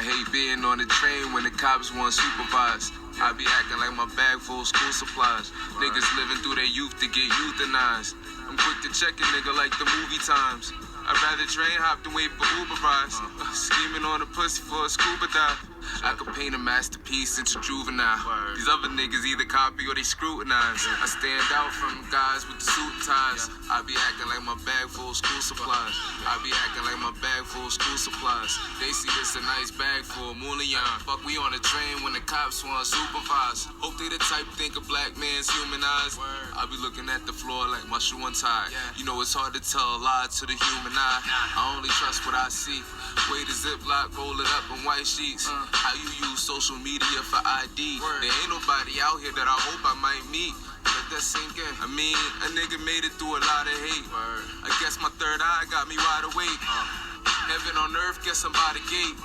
hate being on the train when the cops want supervised. I be acting like my bag full of school supplies. Niggas living through their youth to get euthanized. I'm quick to check a nigga like the movie times. I'd rather train hop than wait for Uber rides. Scheming on a pussy for a scuba dive. I could paint a masterpiece since a juvenile. These other niggas either copy or they scrutinize. I stand out from guys with the suit and ties. I be acting like my bag full of school supplies. I be acting like my bag full of school supplies. They see this a nice bag full of mullion. Fuck, we on the train when the cops want supervise. Hope they the type think a black man's humanized. I be looking at the floor like my shoe untied. You know it's hard to tell a lie to the human eye. I only trust what I see. Wait a Ziploc, roll it up in white sheets. How you use social media for ID? There ain't nobody out here that I hope I might meet. Let that sink in. I mean, a nigga made it through a lot of hate. I guess my third eye got me wide awake. Heaven on earth, guess I'm by the gate.